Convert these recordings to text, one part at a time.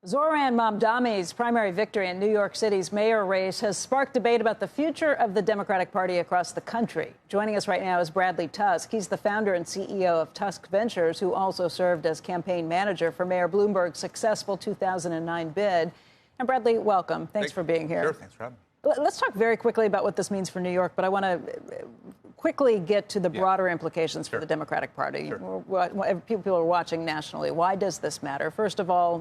Zohran Mamdani's primary victory in New York City's mayor race has sparked debate about the future of the Democratic Party across the country. Joining us right now is Bradley Tusk. He's the founder and CEO of Tusk Ventures, who also served as campaign manager for Mayor Bloomberg's successful 2009 bid. And Bradley, welcome. Thanks for being here. Sure, thanks for having me. Let's talk very quickly about what this means for New York, but I want to quickly get to the broader implications for the Democratic Party. Sure. People are watching nationally. Why does this matter? First of all,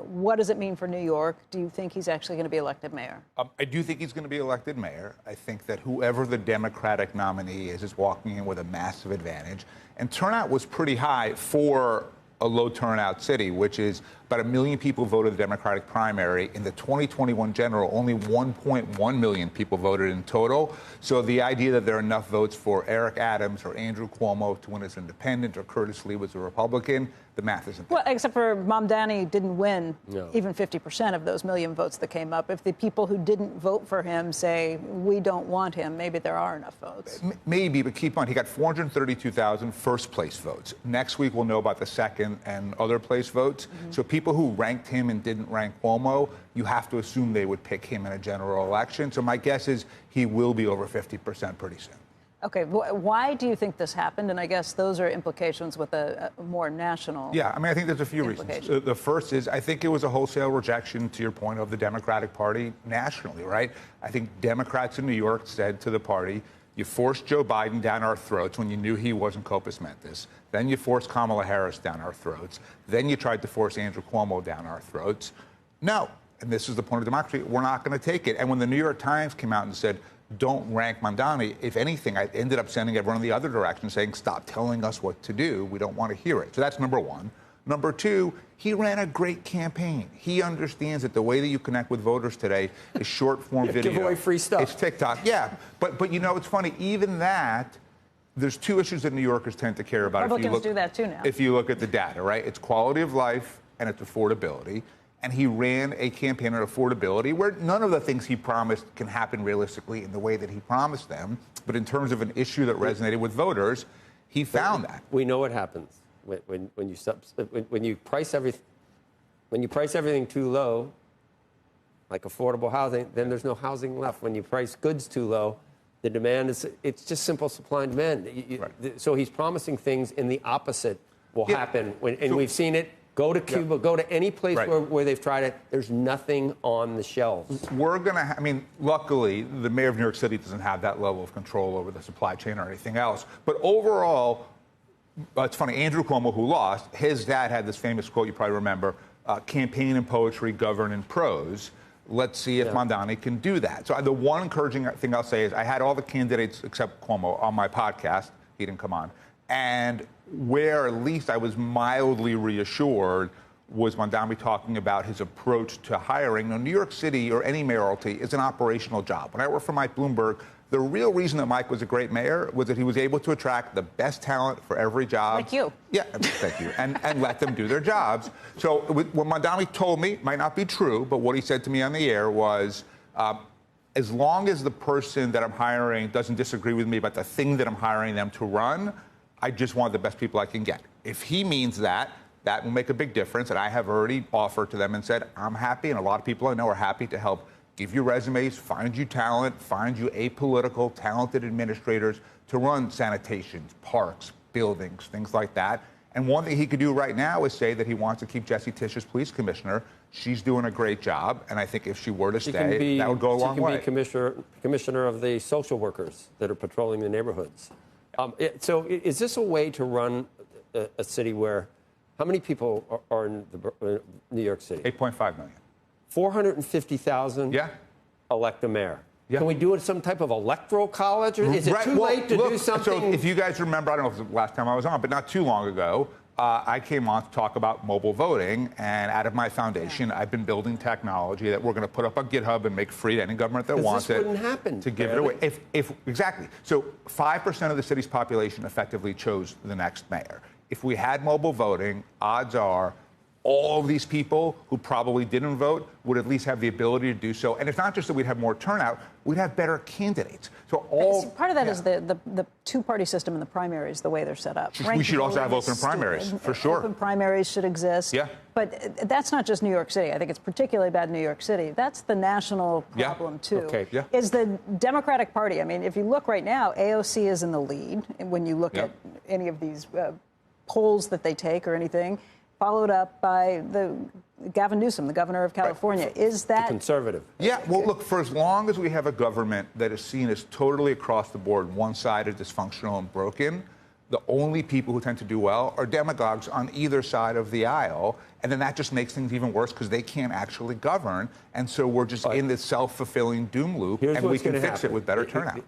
what does it mean for New York? Do you think he's actually going to be elected mayor? I do think he's going to be elected mayor. I think that whoever the Democratic nominee is walking in with a massive advantage. And turnout was pretty high for a low turnout city, which is about 1 million people voted the Democratic primary. In the 2021 general, only 1.1 million people voted in total. So the idea that there are enough votes for Eric Adams or Andrew Cuomo to win as independent or Curtis Lee was a Republican, the math isn't there. Well, except for Mamdani didn't win even 50% of those million votes that came up. If the people who didn't vote for him say, we don't want him, maybe there are enough votes. Maybe, but keep on. He got 432,000 first place votes. Next week, we'll know about the second and other place votes. Mm-hmm. So people who ranked him and didn't rank Cuomo, you have to assume they would pick him in a general election. So my guess is he will be over 50% pretty soon. Okay, why do you think this happened? And I guess those are implications with a more national. Yeah, I mean, I think there's a few reasons. The first is I think it was a wholesale rejection, to your point, of the Democratic Party nationally, right? I think Democrats in New York said to the party, you forced Joe Biden down our throats when you knew he wasn't Copus Mentis. Then you forced Kamala Harris down our throats. Then you tried to force Andrew Cuomo down our throats. No, and this is the point of democracy, we're not going to take it. And when the New York Times came out and said, don't rank Mamdani, if anything, I ended up sending everyone in the other direction saying, stop telling us what to do. We don't want to hear it. So that's number one. Number two, he ran a great campaign. He understands that the way that you connect with voters today is short-form video. Give away free stuff. It's TikTok, yeah. But you know, it's funny, even that, there's two issues that New Yorkers tend to care about. Republicans do that too now. If you look at the data, right? It's quality of life and it's affordability. And he ran a campaign on affordability where none of the things he promised can happen realistically in the way that he promised them. But in terms of an issue that resonated with voters, he found that. We know what happens when you price everything too low, like affordable housing. Then there's no housing left. When you price goods too low, the demand it's just simple supply and demand. Right. So he's promising things, and the opposite will happen. We've seen it. Go to Cuba, go to any place where they've tried it. There's nothing on the shelves. We're going to, luckily, the mayor of New York City doesn't have that level of control over the supply chain or anything else. But overall, it's funny, Andrew Cuomo, who lost, his dad had this famous quote you probably remember, campaign in poetry, govern in prose. Let's see if Mamdani can do that. So the one encouraging thing I'll say is I had all the candidates except Cuomo on my podcast. He didn't come on. And where at least I was mildly reassured was Mamdani talking about his approach to hiring. Now, New York City or any mayoralty is an operational job. When I worked for Mike Bloomberg, the real reason that Mike was a great mayor was that he was able to attract the best talent for every job. Like you. Yeah, thank you. And let them do their jobs. So what Mamdani told me might not be true, but what he said to me on the air was, as long as the person that I'm hiring doesn't disagree with me about the thing that I'm hiring them to run, I just want the best people I can get. If he means that, that will make a big difference. And I have already offered to them and said, I'm happy, and a lot of people I know are happy to help give you resumes, find you talent, find you apolitical, talented administrators to run sanitations, parks, buildings, things like that. And one thing he could do right now is say that he wants to keep Jessie Tisch as police commissioner. She's doing a great job, and I think if she were to stay, that would go a long way. She can be commissioner of the social workers that are patrolling the neighborhoods. So is this a way to run a city where, how many people are in New York City? 8.5 million. 450,000 elect a mayor. Yeah. Can we do it some type of electoral college? Or is it too late to do something? So if you guys remember, I don't know if it was the last time I was on, but not too long ago, I came on to talk about mobile voting, and out of my foundation, I've been building technology that we're going to put up on GitHub and make free to any government that wants it. This wouldn't happen. To give it away. Exactly. So 5% of the city's population effectively chose the next mayor. If we had mobile voting, odds are all of these people who probably didn't vote would at least have the ability to do so. And it's not just that we'd have more turnout, we'd have better candidates. So part of that is the two-party system in the primaries, the way they're set up. We should also have open primaries, for sure. Open primaries should exist. Yeah. But that's not just New York City. I think it's particularly bad in New York City. That's the national problem, too. Okay. Yeah. Is the Democratic Party, I mean, if you look right now, AOC is in the lead when you look at any of these polls that they take or anything, followed up by the Gavin Newsom, the governor of California. Right. Is that the conservative? Yeah, well, look, for as long as we have a government that is seen as totally across the board one-sided, dysfunctional, and broken, the only people who tend to do well are demagogues on either side of the aisle. And then that just makes things even worse because they can't actually govern. And so we're just in this self-fulfilling doom loop, and we can fix it with better turnout.